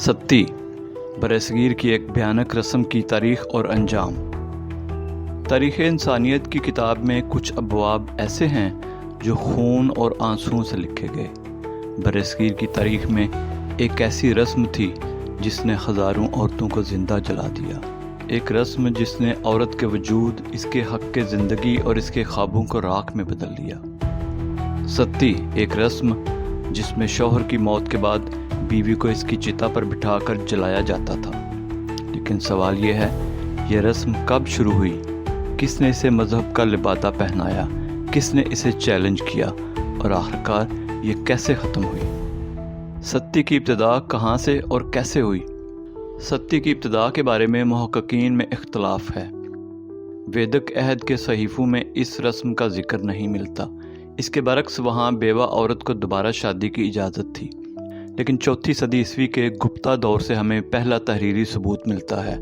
सती बरसगीर की एक भयानक रस्म की तारीख और अंजाम। तारीख़ इंसानियत की किताब में कुछ अबवाब ऐसे हैं जो खून और आंसुओं से लिखे गए। बरसगीर की तारीख में एक ऐसी रस्म थी जिसने हज़ारों औरतों को ज़िंदा जला दिया। एक रस्म जिसने औरत के वजूद, इसके हक़ के ज़िंदगी और इसके ख्वाबों को राख में बदल दिया। सती एक रस्म जिसमें शौहर की मौत के बाद बीवी को इसकी चिता पर बिठाकर जलाया जाता था। लेकिन सवाल यह है, यह रस्म कब शुरू हुई? किसने इसे मज़हब का लिबादा पहनाया? किसने इसे चैलेंज किया? और आखिरकार ये कैसे ख़त्म हुई? सती की इब्तिदा कहाँ से और कैसे हुई? सती की इब्तिदा के बारे में मुहक्किकीन में इख्तलाफ है। वैदिक अहद के सहीफ़ों में इस रस्म का जिक्र नहीं मिलता। इसके बरक्स वहाँ बेवा औरत को दोबारा शादी की इजाज़त थी। लेकिन 4वीं सदी ईस्वी के गुप्ता दौर से हमें पहला तहरीरी सबूत मिलता है,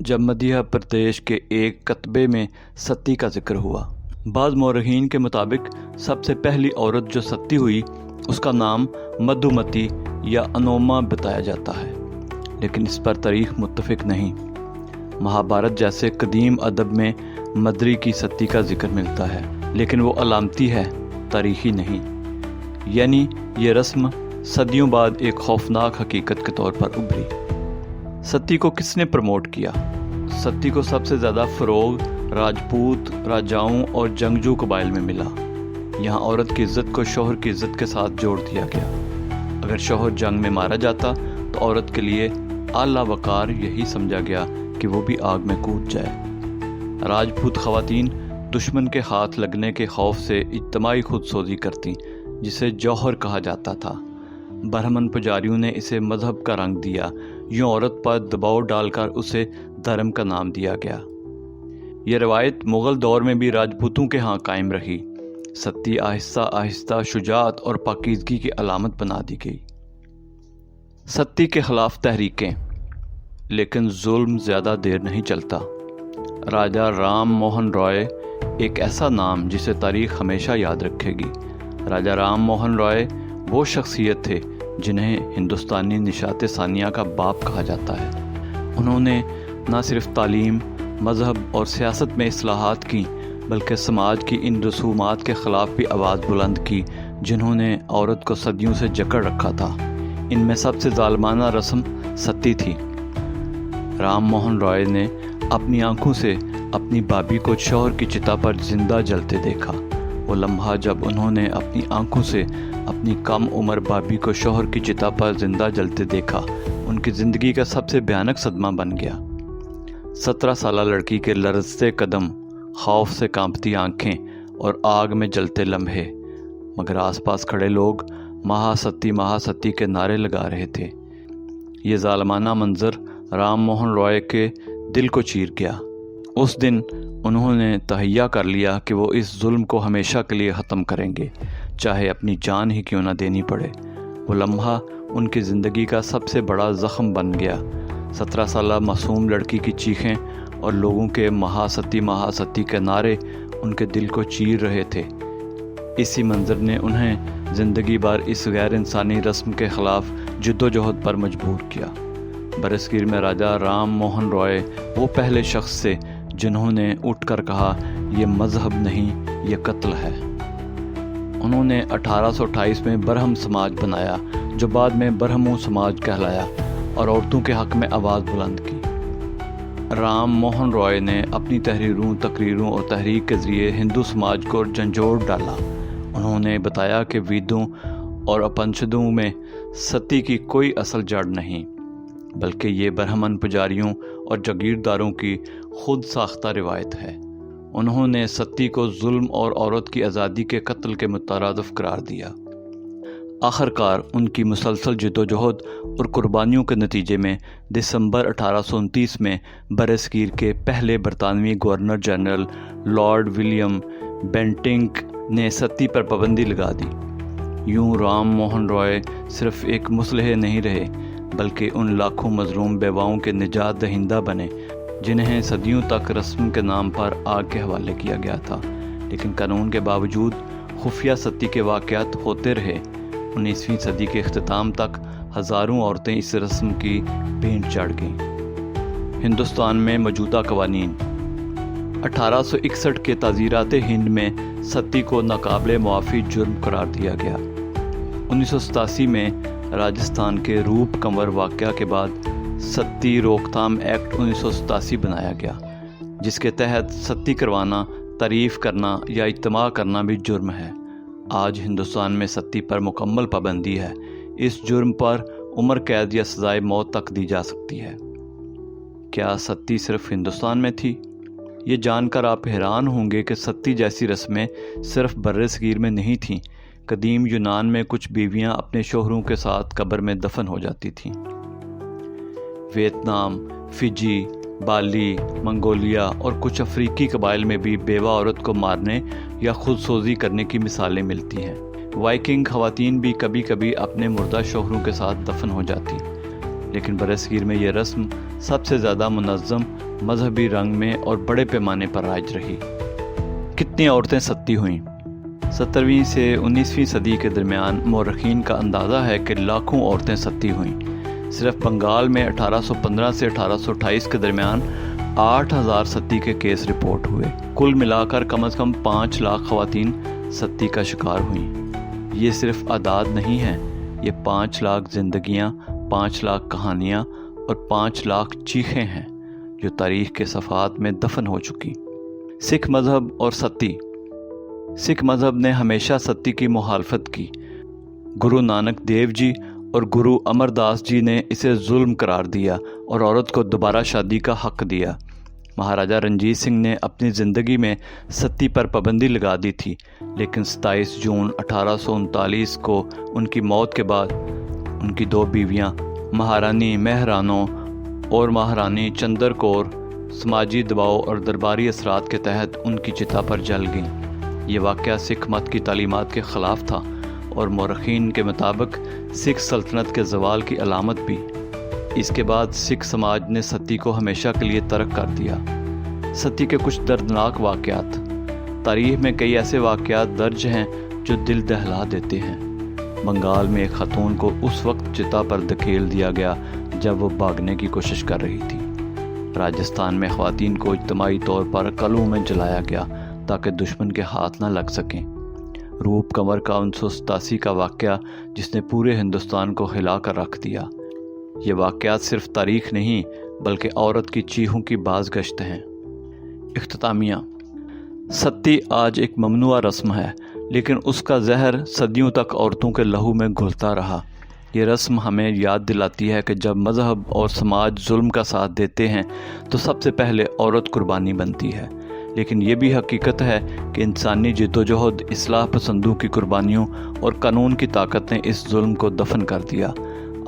जब मध्य प्रदेश के एक कतबे में सती का जिक्र हुआ। बाद मौरखीन के मुताबिक सबसे पहली औरत जो सती हुई उसका नाम मधुमती या अनोमा बताया जाता है, लेकिन इस पर तारीख मुत्तफिक नहीं। महाभारत जैसे कदीम अदब में मद्री की सती का जिक्र मिलता है, लेकिन वो अलामती है, तारीखी नहीं। यानी ये रस्म सदियों बाद एक खौफनाक हकीकत के तौर पर उभरी। सती को किसने प्रमोट किया? सती को सबसे ज़्यादा फ़रोग राजपूत राजाओं और जंगजू कबाइल में मिला। यहाँ औरत की इज़्ज़त को शौहर की इज़्ज़त के साथ जोड़ दिया गया। अगर शौहर जंग में मारा जाता तो औरत के लिए आला वक़ार यही समझा गया कि वो भी आग में कूद जाए। राजपूत ख़वातीन दुश्मन के हाथ लगने के खौफ से इज्तिमाई खुदसोज़ी करती, जिसे जौहर कहा जाता था। ब्राह्मण पुजारियों ने इसे मज़हब का रंग दिया। यूँ औरत पर दबाव डालकर उसे धर्म का नाम दिया गया। यह रवायत मुग़ल दौर में भी राजपूतों के यहाँ कायम रही। सती आहिस्ता आहिस्ता शुजाअत और पाकीज़गी की अलामत बना दी गई। सती के ख़िलाफ़ तहरीकें, लेकिन जुल्म ज़्यादा देर नहीं चलता। राजा राम मोहन रॉय एक ऐसा नाम जिसे तारीख़ हमेशा याद रखेगी। राजा राम मोहन रॉय वो शख्सियत थे जिन्हें हिंदुस्तानी निशात सानिया का बाप कहा जाता है। उन्होंने न सिर्फ तालीम, मज़हब और सियासत में इस्लाहात की, बल्कि समाज की इन रसूमात के ख़िलाफ़ भी आवाज़ बुलंद की जिन्होंने औरत को सदियों से जकड़ रखा था। इनमें सबसे ज़ालिमाना रस्म सती थी। राम मोहन रॉय ने अपनी आंखों से अपनी भाभी को शौहर की चिता पर जिंदा जलते देखा। वो लम्हा जब उन्होंने अपनी आंखों से अपनी कम उम्र भाभी को शौहर की चिता पर जिंदा जलते देखा, उनकी ज़िंदगी का सबसे भयानक सदमा बन गया। 17 साला लड़की के लरजते कदम, खौफ से कांपती आंखें और आग में जलते लम्हे, मगर आसपास खड़े लोग महासती के नारे लगा रहे थे। ये ज़ालिमाना मंजर राम मोहन रॉय के दिल को चीर गया। उस दिन उन्होंने तहैया कर लिया कि वो इस जुल्म को हमेशा के लिए ख़त्म करेंगे, चाहे अपनी जान ही क्यों ना देनी पड़े। वो लम्हा उनकी ज़िंदगी का सबसे बड़ा ज़ख्म बन गया। 17 साला मासूम लड़की की चीखें और लोगों के महासती के नारे उनके दिल को चीर रहे थे। इसी मंजर ने उन्हें ज़िंदगी भर इस गैर इंसानी रस्म के ख़िलाफ़ जद्दोजहद पर मजबूर किया। बरसगीर में राजा राम मोहन रॉय वो पहले शख्स थे जिन्होंने उठकर कहा, ये मज़हब नहीं, ये कत्ल है। उन्होंने 1828 में बरहम समाज बनाया, जो बाद में बरहमों समाज कहलाया, और औरतों के हक़ में आवाज़ बुलंद की। राम मोहन रॉय ने अपनी तहरीरों, तकरीरों और तहरीक के ज़रिए हिंदू समाज को झंझोड़ डाला। उन्होंने बताया कि वेदों और उपनिषदों में सती की कोई असल जड़ नहीं, बल्कि ये ब्राह्मण पुजारियों और जागीरदारों की खुद साख्ता रिवायत है। उन्होंने सती को जुल्म और औरत की आज़ादी के कत्ल के मुतरादिफ करार दिया। आखिरकार उनकी मुसलसल जद्दोजहद और कुर्बानियों के नतीजे में दिसंबर 1829 में बरसगीर के पहले बरतानवी governor general Lord William Bentinck ने सती पर पाबंदी लगा दी। यूँ राम मोहन रॉय सिर्फ एक मुसलह नहीं रहे, बल्कि उन लाखों मजलूम बेवाओं के निजात दहिंदा बने जिन्हें सदियों तक रस्म के नाम पर आग के हवाले किया गया था। लेकिन कानून के बावजूद खुफिया सती के वाक़यात होते रहे। 19वीं सदी के अख्तिताम तक ہزاروں عورتیں اس رسم کی بھینٹ چڑھ گئیں۔ ہندوستان میں موجودہ قوانین۔ 1861 کے تعزیرات ہند میں ستی کو ناقابل معافی جرم قرار دیا گیا۔ 1987 میں راجستھان کے روپ کنور واقعہ کے بعد ستی روک تھام ایکٹ 1987 بنایا گیا، جس کے تحت ستی کروانا، تعریف کرنا یا اجتماع کرنا بھی جرم ہے۔ آج ہندوستان میں ستی پر مکمل پابندی ہے۔ اس جرم پر عمر قید یا سزائے موت تک دی جا سکتی ہے۔ کیا ستی صرف ہندوستان میں تھی؟ یہ جان کر آپ حیران ہوں گے کہ ستی جیسی رسمیں صرف بر صغیر میں نہیں تھیں۔ قدیم یونان میں کچھ بیویاں اپنے شوہروں کے ساتھ قبر میں دفن ہو جاتی تھیں۔ ویتنام، فجی، بالی، منگولیا اور کچھ افریقی قبائل میں بھی بیوہ عورت کو مارنے یا خود سوزی کرنے کی مثالیں ملتی ہیں۔ وائکنگ خواتین بھی کبھی کبھی اپنے مردہ شوہروں کے ساتھ دفن ہو جاتی، لیکن برصغیر میں یہ رسم سب سے زیادہ منظم، مذہبی رنگ میں اور بڑے پیمانے پر رائج رہی۔ کتنی عورتیں ستی ہوئیں؟ 17ویں سے 19ویں صدی کے درمیان مورخین کا اندازہ ہے کہ لاکھوں عورتیں ستی ہوئیں۔ صرف بنگال میں 1815 سے 1828 کے درمیان 8000 ستی کے کیس رپورٹ ہوئے۔ کل ملا کر کم از کم 5 لاکھ خواتین ستی کا شکار ہوئیں۔ یہ صرف اعداد نہیں ہیں، یہ 5 لاکھ زندگیاں، 5 لاکھ کہانیاں اور 5 لاکھ چیخیں ہیں جو تاریخ کے صفحات میں دفن ہو چکی۔ سکھ مذہب اور ستی۔ سکھ مذہب نے ہمیشہ ستی کی مخالفت کی۔ گرو نانک دیو جی اور گرو امر داس جی نے اسے ظلم قرار دیا اور عورت کو دوبارہ شادی کا حق دیا۔ مہاراجہ رنجیت سنگھ نے اپنی زندگی میں ستی پر پابندی لگا دی تھی، لیکن 27 جون 1839 کو ان کی موت کے بعد ان کی 2 بیویاں مہارانی مہرانو اور مہارانی چندر کور سماجی دباؤ اور درباری اثرات کے تحت ان کی چتا پر جل گئیں۔ یہ واقعہ سکھ مت کی تعلیمات کے خلاف تھا اور مورخین کے مطابق سکھ سلطنت کے زوال کی علامت بھی۔ اس کے بعد سکھ سماج نے ستی کو ہمیشہ کے لیے ترک کر دیا۔ ستی کے کچھ دردناک واقعات۔ تاریخ میں کئی ایسے واقعات درج ہیں جو دل دہلا دیتے ہیں۔ بنگال میں ایک خاتون کو اس وقت چتا پر دھکیل دیا گیا جب وہ بھاگنے کی کوشش کر رہی تھی۔ راجستھان میں خواتین کو اجتماعی طور پر قلعوں میں جلایا گیا تاکہ دشمن کے ہاتھ نہ لگ سکیں۔ روپ کنور کا 1987 کا واقعہ جس نے پورے ہندوستان کو ہلا کر رکھ دیا۔ یہ واقعات صرف تاریخ نہیں بلکہ عورت کی چیخوں کی باز گشت ہیں۔ اختتامیہ۔ ستی آج ایک ممنوع رسم ہے، لیکن اس کا زہر صدیوں تک عورتوں کے لہو میں گھلتا رہا۔ یہ رسم ہمیں یاد دلاتی ہے کہ جب مذہب اور سماج ظلم کا ساتھ دیتے ہیں تو سب سے پہلے عورت قربانی بنتی ہے، لیکن یہ بھی حقیقت ہے کہ انسانی جدوجہد، اصلاح پسندوں کی قربانیوں اور قانون کی طاقت نے اس ظلم کو دفن کر دیا۔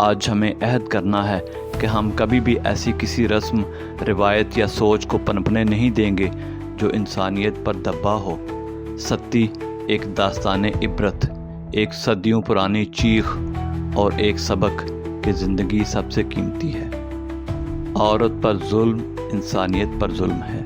آج ہمیں عہد کرنا ہے کہ ہم کبھی بھی ایسی کسی رسم، روایت یا سوچ کو پنپنے نہیں دیں گے جو انسانیت پر دبا ہو۔ ستی ایک داستان عبرت، ایک صدیوں پرانی چیخ اور ایک سبق کہ زندگی سب سے قیمتی ہے۔ عورت پر ظلم انسانیت پر ظلم ہے۔